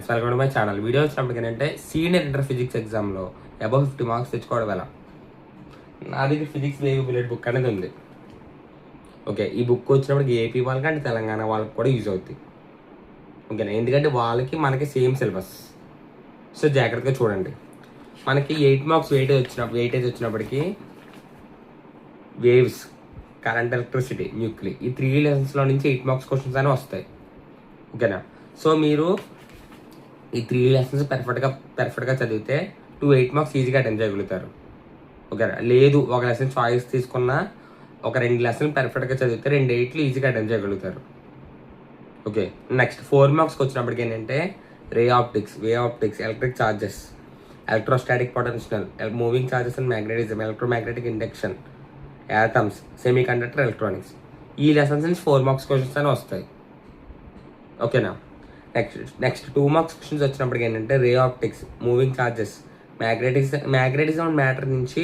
Welcome to my channel. Video వచ్చినప్పటికి ఏంటంటే senior inter physics ఎగ్జామ్లో అబౌవ్ 50 మార్క్స్ తెచ్చుకోవడం ఎలా. నా దగ్గర ఫిజిక్స్ బేబీ బుల్లెట్ బుక్ అనేది ఉంది. ఓకే, ఈ బుక్ వచ్చినప్పటికి ఏపీ వాళ్ళకి అంటే తెలంగాణ వాళ్ళకి కూడా యూజ్ అవుతుంది. ఓకేనా, ఎందుకంటే వాళ్ళకి మనకి సేమ్ సిలబస్. సో జాగ్రత్తగా చూడండి. మనకి 8 మార్క్స్ వెయిటేజ్ వచ్చినప్పటికీ వేవ్స్, కరెంట్, ఎలక్ట్రిసిటీ, న్యూక్లియర్, ఈ 3 లెసన్స్లో నుంచి 8 మార్క్స్ క్వశ్చన్స్ అనేవి వస్తాయి. ఓకేనా, సో మీరు ఈ 3 లెసన్స్ పర్ఫెక్ట్గా చదివితే 8 మార్క్స్ ఈజీగా అటెండ్ చేయగలుగుతారు. ఓకేనా, లేదు ఒక లెసన్ చాయిస్ తీసుకున్నా ఒక 2 లెసన్ పర్ఫెక్ట్గా చదివితే 2 8లు ఈజీగా అటెండ్ చేయగలుగుతారు. ఓకే, నెక్స్ట్ 4 మార్క్స్కి వచ్చినప్పటికి ఏంటంటే ray optics, way optics, electric charges, electrostatic potential, moving charges and magnetism, electromagnetic induction, atoms, semi conductor, electronics, ఈ లెసన్స్ నుంచి 4 మార్క్స్ క్వశ్చన్స్ అని వస్తాయి. ఓకేనా, నెక్స్ట్ 2 మార్క్స్ క్వశ్చన్స్ వచ్చినప్పటికి ఏంటంటే ray optics, moving charges, magnetism and matter నుంచి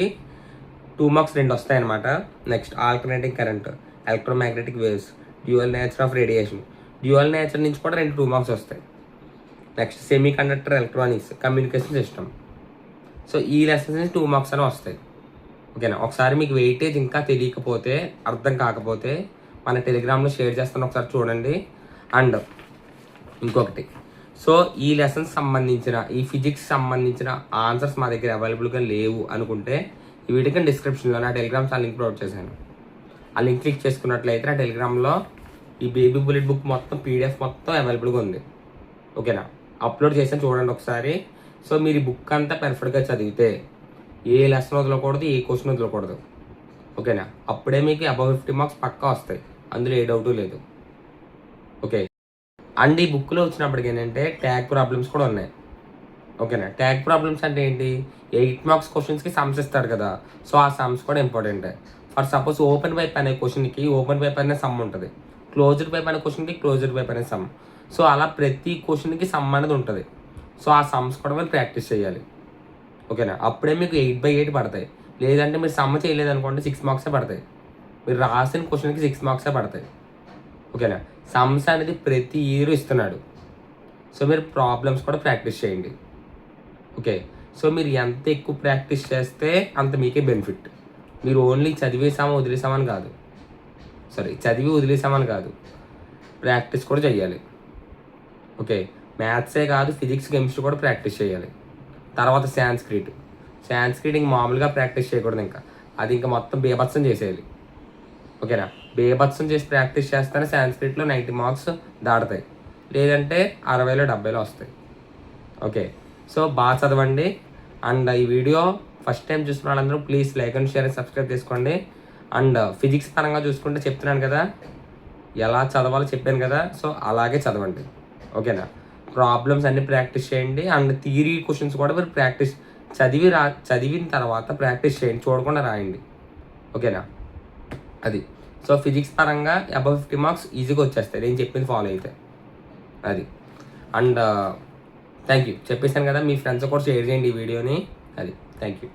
2 marks 2 వస్తాయన్నమాట. Next alternating current, electromagnetic waves, dual nature of radiation, dual nature నుంచి కూడా 2 మార్క్స్ వస్తాయి. Next semi conductor, electronics, communication system. So ఈ లెసన్స్ నుంచి 2 marks అని వస్తాయి. ఓకేనా, ఒకసారి మీకు వెయిటేజ్ ఇంకా తెలియకపోతే, అర్థం కాకపోతే మన టెలిగ్రామ్లో షేర్ చేస్తాను, ఒకసారి చూడండి. అండ్ ఇంకొకటి, సో ఈ లెసన్స్ సంబంధించిన, ఈ ఫిజిక్స్ సంబంధించిన ఆన్సర్స్ మా దగ్గర అవైలబుల్గా లేవు అనుకుంటే ఈ వీడియోకి డిస్క్రిప్షన్లో నా టెలిగ్రామ్ ఛానల్ లింక్ ప్రొవైడ్ చేశాను. ఆ లింక్ క్లిక్ చేసుకున్నట్లయితే నా టెలిగ్రామ్లో ఈ బేబీ బుల్లెట్ బుక్ మొత్తం PDF మొత్తం అవైలబుల్గా ఉంది. ఓకేనా, అప్లోడ్ చేసాను, చూడండి ఒకసారి. సో మీరు ఈ బుక్ అంతా పర్ఫెక్ట్గా చదివితే ఏ లెసన్ వదలకూడదు, ఏ క్వశ్చన్ వదలకూడదు. ఓకేనా, అప్పుడే మీకు అబౌవ్ 50 మార్క్స్ పక్కా వస్తాయి, అందులో ఏ డౌటు లేదు. ఓకే, అండ్ ఈ బుక్లో వచ్చినప్పటికి ఏంటంటే ట్యాగ్ ప్రాబ్లమ్స్ కూడా ఉన్నాయి. ఓకేనా, ట్యాగ్ ప్రాబ్లమ్స్ అంటే ఏంటి, 8 మార్క్స్ క్వశ్చన్స్కి సమ్స్ ఇస్తాడు కదా, సో ఆ సమ్స్ కూడా important. For suppose open type అనే క్వశ్చన్కి ఓపెన్ వైప్ అనే సమ్ ఉంటుంది, క్లోజ్డ్ వైప్ అనే క్వశ్చన్కి క్లోజ్డ్ వైప్ అనే సమ్. సో అలా ప్రతి క్వశ్చన్కి సమ్ అనేది ఉంటుంది. సో ఆ సమ్స్ కూడా మీరు ప్రాక్టీస్ చేయాలి. ఓకేనా, అప్పుడే మీకు 8/8 పడతాయి. లేదంటే మీరు సమ్ చేయలేదు అనుకోండి 6 మార్క్సే పడతాయి. మీరు రాసిన క్వశ్చన్కి 6 మార్క్సే పడతాయి. ఓకేనా, సమ్స్ అనేది ప్రతి ఇయర్ ఇస్తున్నాడు. సో మీరు ప్రాబ్లమ్స్ కూడా ప్రాక్టీస్ చేయండి. ఓకే, సో మీరు ఎంత ఎక్కువ ప్రాక్టీస్ చేస్తే అంత మీకే బెనిఫిట్. మీరు ఓన్లీ చదివి వదిలేసామని కాదు, ప్రాక్టీస్ కూడా చేయాలి. ఓకే, మ్యాథ్సే కాదు, ఫిజిక్స్, కెమిస్ట్రీ కూడా ప్రాక్టీస్ చేయాలి. తర్వాత సాంస్క్రిట్ ఇంక మామూలుగా ప్రాక్టీస్ చేయకూడదు, ఇంకా అది ఇంకా మొత్తం బేభత్సం చేసేయాలి. ఓకేనా, బేభత్సం చేసి ప్రాక్టీస్ చేస్తేనే సాంస్క్రిట్లో 90 మార్క్స్ దాడతాయి, లేదంటే 60లో 70లో వస్తాయి. ఓకే, సో బాగా చదవండి. అండ్ ఈ వీడియో ఫస్ట్ టైం చూస్తున్న వాళ్ళందరూ please like and share, subscribe చేసుకోండి. అండ్ ఫిజిక్స్ పరంగా చూసుకుంటే చెప్తున్నాను కదా, ఎలా చదవాలో చెప్పాను కదా, సో అలాగే చదవండి. ఓకేనా, ప్రాబ్లమ్స్ అన్ని ప్రాక్టీస్ చేయండి. అండ్ థియరీ క్వశ్చన్స్ కూడా మీరు ప్రాక్టీస్ చదివిన తర్వాత ప్రాక్టీస్ చేయండి, చూడకుండా రాయండి. ఓకేనా, అది. సో ఫిజిక్స్ పరంగా అబౌవ్ 50 మార్క్స్ ఈజీగా వచ్చేస్తాయి నేను చెప్పింది ఫాలో అయితే. అది. అండ్ థ్యాంక్ యూ, చెప్పేసాను కదా, మీ ఫ్రెండ్స్ కూడా షేర్ చేయండి ఈ వీడియోని. అది, థ్యాంక్ యూ.